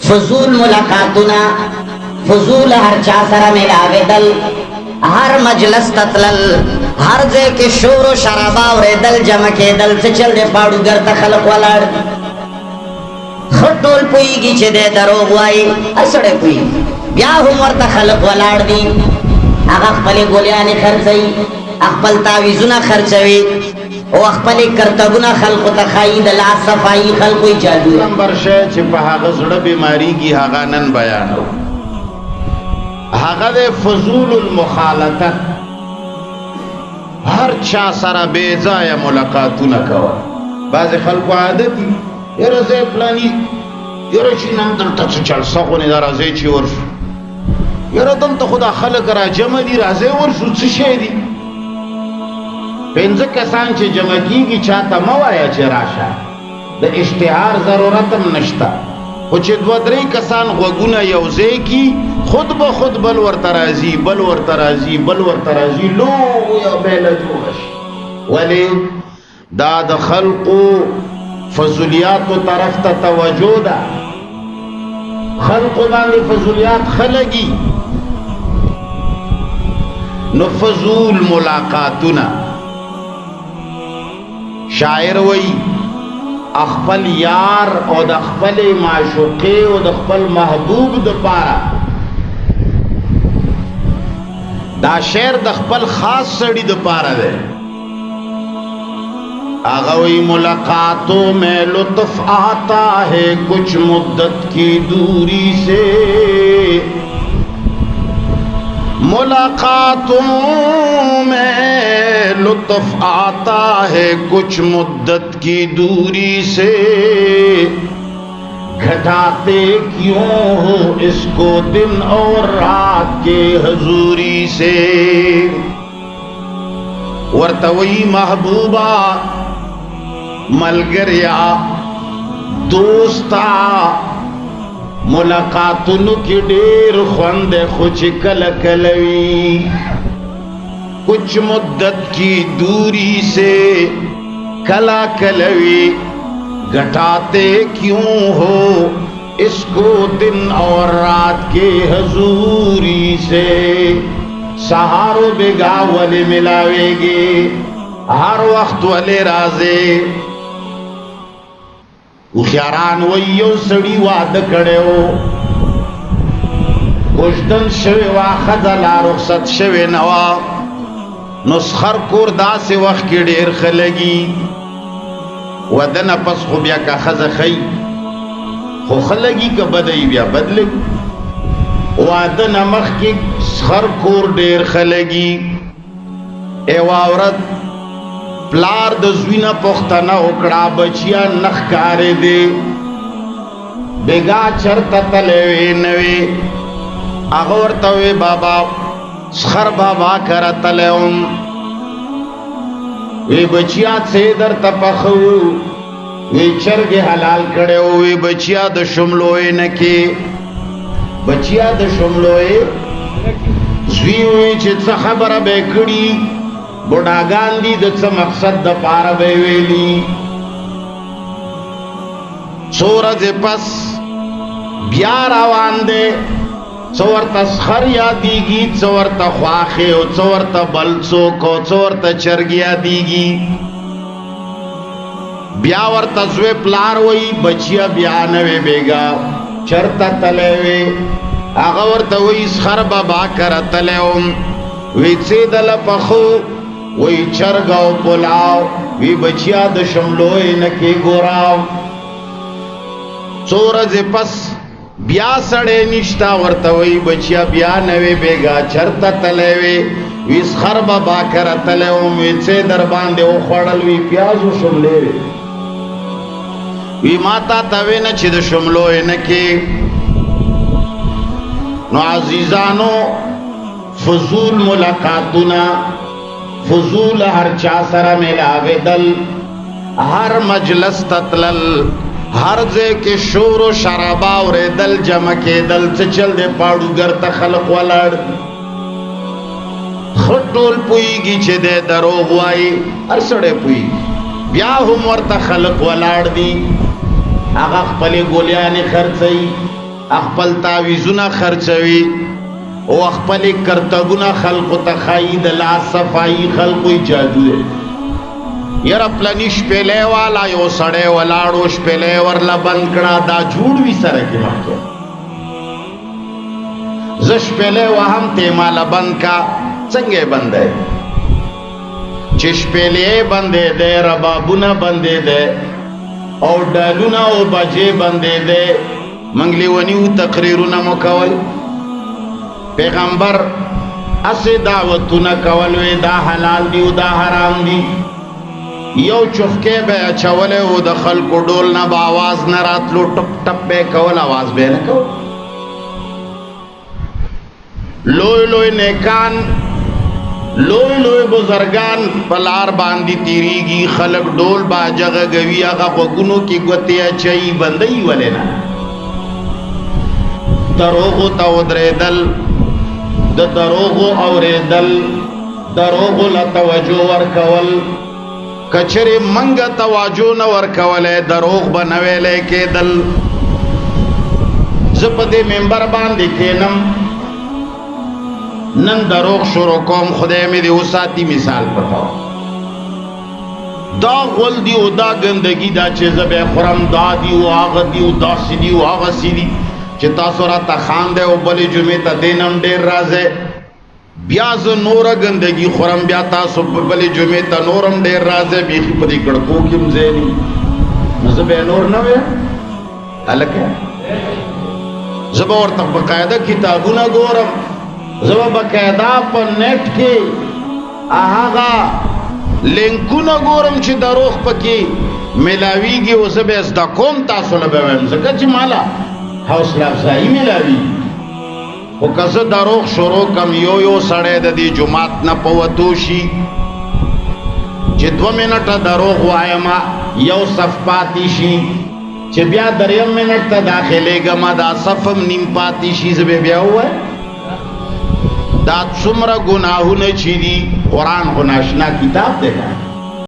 فضول ملاقاتنا فضول ہر چا سره ملاویدل ہر مجلس تتلل ہر ځای کې شور و شرابا اورېدل جمع کېدل څه چل دی پاړوګر ته خلق ولاړ ښه ټول پوهېږي چې دی دروغ وایي هر سړی پوهېږي بیا هم ورته خلق ولاړ دي هغه خپلې ګولیانې خرڅوي خپل تعویذونه خرڅوي او خپل کرتبونه خلقو ته ښایي د لاس صفایي خلقو یې جادو نمبر شی چې په هغه زړه بیماریږي هغه نن بیانو هغه د فضول المخالطت هر چا سره بې ځایه ملاقاتونه کوه بعضې خلکو عادت دي یاره ځای پلاني یاره چې نن دلته څه جلسه خو نه ده راځئ چې ورشو یاره دلته خو دا خلک را جمع دي راځئ ورشو څه شی دي پنځه کسان چې جمع کیږي چاته مه وایه چې راشه د اشتهار ضرورت هم نشته خو چې دوه درې کسان غوږونه یو ځای کي خود به خود بل ورته راځي بل ورته راځي بل ورته راځي لویه بیله جوړه شي ولې دا د خلقو فضولیاتو طرف ته توجه ده خلقو باندې فضولیات خلګي نو فضول ملاقاتونه شاعر وی خپل یار او د خپل معشوقې او د خپل محبوب د پاره دا شعر د خپل خاص سړی د پاره ده آغا وی ملاقاتوں میں لطف آتا ہے کچھ مدت کی دوری سے ملاقاتوں میں لطف آتا ہے کچھ مدت کی دوری سے گھٹاتے کیوں ہو اس کو دن اور رات کے حضوری سے ورتوی محبوبہ ملگریا دوستا ملاقاتونو کی ډیر خوند خوچ کل کلوی کچھ مدت کی دوری سے کلا کلوی گھٹاتے کیوں ہو اس کو دن اور رات کے حضوری سے سہارو بیگا ولی ملاوے گے ہر وقت ولی رازے خیاران ویو سڑی وعد کڑیو گشتن شوی واخدلا رخصت شوی نوا نسخر کور دا سے وقت کی ډیر خلگی ودن پس خو بیا کا خز خی خو خلگی کا بدئی بیا بدلگی وادن مخ کی سخر کور ډیر خلگی ایو عورت پلار د زوینا پختنه وکړه بچیا نخ کارې دی بیگا چرته تلوي نوي هغه ورته وی بابا سخر بابا کرا تلوم وی بچیا څه درته پخو وی چرګ حلال کړو وی بچیا د شملوې نکي بچیا د شملوې زوی وی چې څه خبره به کړي بوډاګان دي د څه مقصد د پاره به ویلي څو ورځې پس بیا روان دی څو ورته سخر یادېږي څو ورته خواښې او څو ورته بل څوک او څو ورته چرګ یادېږي بیا ورته زوی پلار وایي بچیا بیا نوې بیګا چرته تلی وې هغه ورته وایي سخر بابا کره تلی وم وی څه دله پخو وی چرګ او پلاو وی بچیا د شملوې نکي ګوراو څو ورځې پس بیا سړی نشتا ورته وی بچیا بیا نوې بیګا چرته تلی وې وی سخر بابا کره تلی وم وی څه در باندې وخوړل وی پیاز و شملې وی ماتا ته وینه چې د شملوې نکي نو عزیزانو فضول ملاقاتنا فضول ہر چا سره ملاویدل ہر مجلس تتلل ہر ځای کې شور و شرابا اورېدل جمع کېدل څه چل دی پاړوګر ته خلق ولاړ ښه ټول پوهېږي چې دی دروغ وایي هر سړی پوهېږي بیا هم ورته خلق ولاړ دي هغه خپلې ګولیانې خرڅوي خپل تعویذونه خرڅوي او خپل کرتبونه خلقو ته ښایي د لاس صفایي خلقو یې جادو دی یاره پلني شپېلی والا یو سړی ولاړو شپېلی ورله بند کړه دا جوړ وي سره کې مخکې زه شپېلی وهم ته یې ماله بند کا څنګه یې بند دی چې شپېلی یې بندې دی ربابونه بندې دی او ډالونه او بجې بندې دی منګ لیونیو تقریرونه مو کول پیغمبر اسې دعوتونه کول وی دا حلال دی او دا حرام دی یو چفکې به اچولی و د خلکو ډول نه به آواز نه راتلو ټپ ټپ به کول آواز به نه کول لوی لوی نیکان لوی لوی بزرگان پلار باندې تیریږي خلک ډول باجغه غوي هغه غوګونو کې ګوتې اچي بندي ولې نه دروغو ته ودرېدل د دروغو اورېدل دروغو له توجه ورکول کچرې منګه توجه نه ورکولې دروغ به نه ویلې کېدل زه په دې منبر باندې کېنم نن دروغ شروع کوم خدای مې دې وساتي مثال پتاو دا غول دی او دا ګندګي دا چې زه به خورم دا دی او هغه دی او داسې دی او هغسې دي چې تاسو راته خاندئ او بلې جمعې ته دینم ډېر راځئ بیا زه نوره ګندګي خورم بیا تاسو بلې جمعې ته نورم ډېر راځئ بیخي په دې کړکو کې هم ځای ني نو زه بیا نور نه ویم هلکه زه به ورته باقاعده کتابونه ګورم زه به باقاعده په نیټ کې هغه لینکونه ګورم چې دروغ پکې ملاویږي او زه به زده کوم تاسو له به وایم ځکه چې مالا حوصله افزایي ملاویږي خو که زه دروغ شروع کم یو سړی د دې جومات نه په وتو شي چې 2 منټه دروغ وایم یو صف پاتې شي چې بیا 3 منټ ته داخلېږم دا صف هم نیم پاتې شي زه به بیا ووایم دا څومره ګناهونه چې دي قرآن خو ناشنا کتاب دی